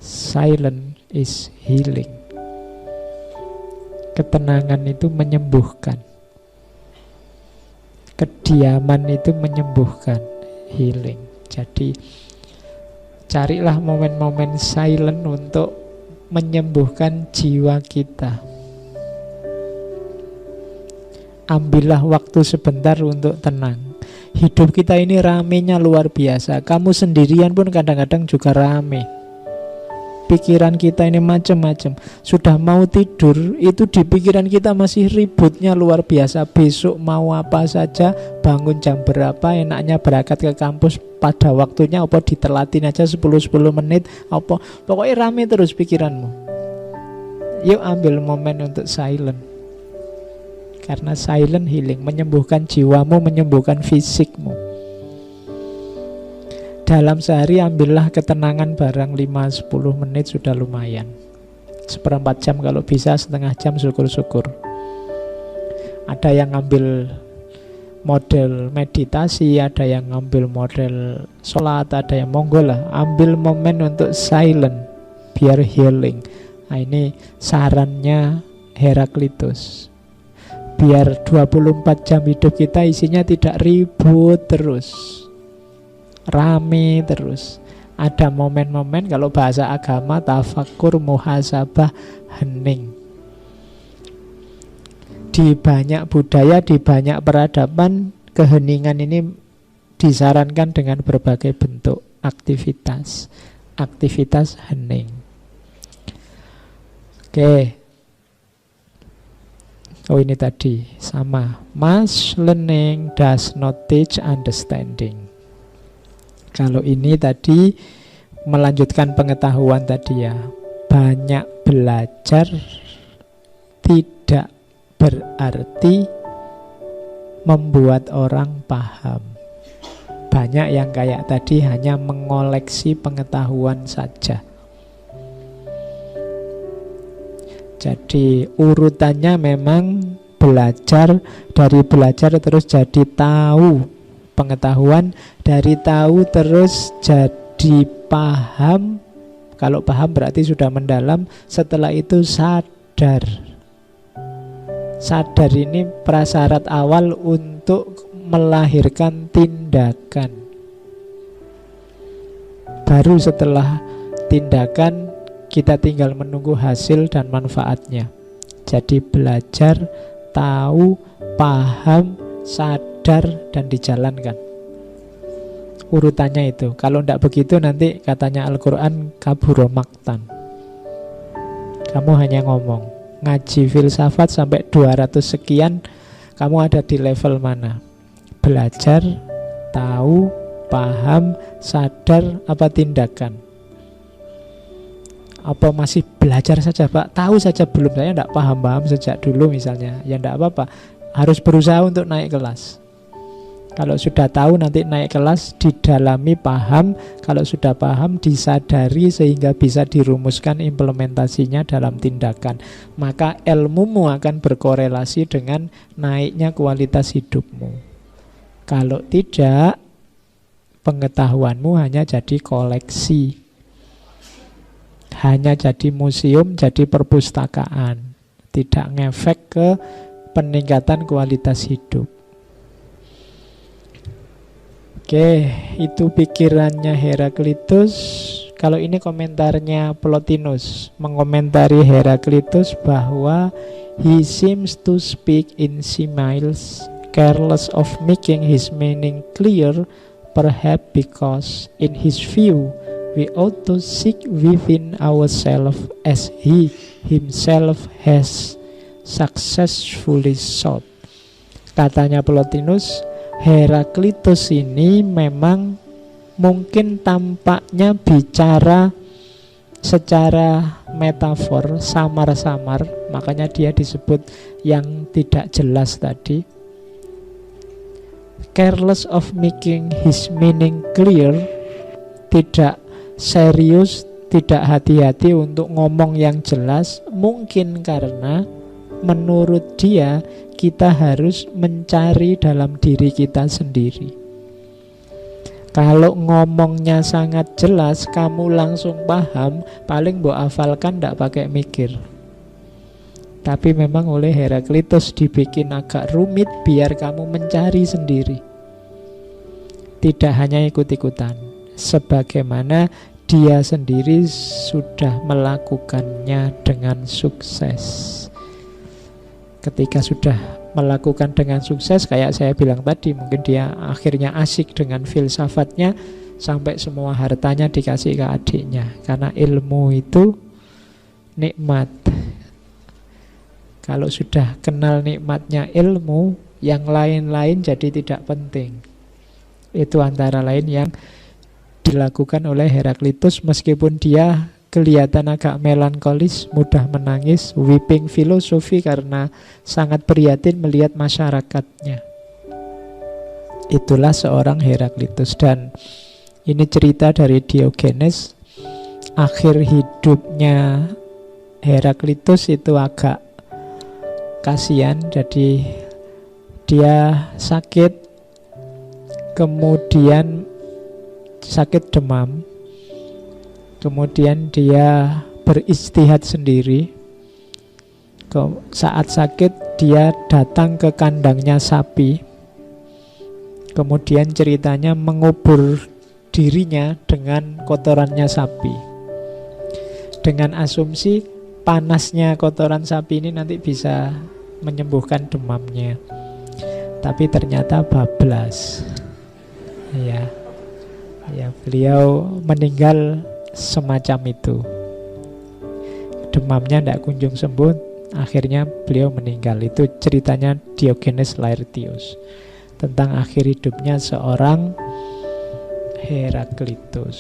Silence is healing. Ketenangan itu menyembuhkan. Kediaman itu menyembuhkan, healing. Jadi carilah momen-momen silent untuk menyembuhkan jiwa kita. Ambillah waktu sebentar untuk tenang. Hidup kita ini ramenya luar biasa. Kamu sendirian pun kadang-kadang juga rame. Pikiran kita ini macam-macam. Sudah mau tidur, itu di pikiran kita masih ributnya luar biasa. Besok mau apa saja, bangun jam berapa, enaknya berangkat ke kampus pada waktunya, apa ditelatin aja 10-10 menit, apa. Pokoknya rame terus pikiranmu. Yuk ambil momen untuk silent. Karena silent healing, menyembuhkan jiwamu, menyembuhkan fisikmu. Dalam sehari ambillah ketenangan barang 5-10 menit sudah lumayan. 1/4 jam kalau bisa, setengah jam syukur-syukur. Ada yang ngambil model meditasi, ada yang ngambil model sholat, ada yang monggo lah. Ambil momen untuk silent, biar healing. Nah ini sarannya Heraklitus. Biar 24 jam hidup kita isinya tidak ribut terus, rame terus. Ada momen-momen, kalau bahasa agama, tafakur, muhasabah, hening. Di banyak budaya, di banyak peradaban, keheningan ini disarankan dengan berbagai bentuk aktivitas. Aktivitas hening. Oke. Oh ini tadi, sama. Much learning does not teach understanding. Kalau ini tadi melanjutkan pengetahuan tadi ya. Banyak belajar tidak berarti membuat orang paham. Banyak yang kayak tadi hanya mengoleksi pengetahuan saja. Jadi urutannya memang belajar, dari belajar terus jadi tahu pengetahuan, dari tahu terus jadi paham. Kalau paham berarti sudah mendalam. Setelah itu sadar. Sadar ini prasyarat awal untuk melahirkan tindakan. Baru setelah tindakan kita tinggal menunggu hasil dan manfaatnya. Jadi belajar, tahu, paham, sadar, dan dijalankan. Urutannya itu. Kalau tidak begitu nanti katanya Al-Quran kaburo maktan. Kamu hanya ngomong. Ngaji filsafat sampai 200 sekian, kamu ada di level mana? Belajar, tahu, paham, sadar, apa tindakan? Apa masih belajar saja Pak? Tahu saja belum, saya tidak paham-paham sejak dulu misalnya. Ya tidak apa-apa, harus berusaha untuk naik kelas. Kalau sudah tahu nanti naik kelas, didalami, paham. Kalau sudah paham, disadari sehingga bisa dirumuskan implementasinya dalam tindakan. Maka ilmumu akan berkorelasi dengan naiknya kualitas hidupmu. Kalau tidak, pengetahuanmu hanya jadi koleksi, hanya jadi museum, jadi perpustakaan, tidak ngefek ke peningkatan kualitas hidup. Oke, itu pikirannya Heraklitus. Kalau ini komentarnya Plotinus, mengomentari Heraklitus bahwa he seems to speak in similes, careless of making his meaning clear, perhaps because in his view we ought to seek within ourselves as he himself has successfully sought. Katanya Plotinus, Heraklitus ini memang mungkin tampaknya bicara secara metafor, samar-samar. Makanya dia disebut yang tidak jelas tadi. Careless of making his meaning clear, tidak serius, tidak hati-hati untuk ngomong yang jelas. Mungkin karena menurut dia kita harus mencari dalam diri kita sendiri. Kalau ngomongnya sangat jelas, kamu langsung paham, paling mbok hafalkan ndak pakai mikir. Tapi memang oleh Heraklitus dibikin agak rumit biar kamu mencari sendiri. Tidak hanya ikut-ikutan, sebagaimana dia sendiri sudah melakukannya dengan sukses. Ketika sudah melakukan dengan sukses, kayak saya bilang tadi, mungkin dia akhirnya asik dengan filsafatnya, sampai semua hartanya dikasih ke adiknya. Karena ilmu itu nikmat. Kalau sudah kenal nikmatnya ilmu, yang lain-lain jadi tidak penting. Itu antara lain yang dilakukan oleh Heraklitus, meskipun dia kelihatan agak melankolis, mudah menangis, weeping filosofi karena sangat prihatin melihat masyarakatnya. Itulah seorang Heraklitus. Dan ini cerita dari Diogenes. Akhir hidupnya Heraklitus itu agak kasihan. Jadi dia sakit, kemudian sakit demam, kemudian dia beristihad sendiri. Saat sakit dia datang ke kandangnya sapi, kemudian ceritanya mengubur dirinya dengan kotorannya sapi, dengan asumsi panasnya kotoran sapi ini nanti bisa menyembuhkan demamnya. Tapi ternyata bablas. Ya, beliau meninggal semacam itu. Demamnya tidak kunjung sembuh, akhirnya beliau meninggal. Itu ceritanya Diogenes Laertius, tentang akhir hidupnya seorang Heraklitus.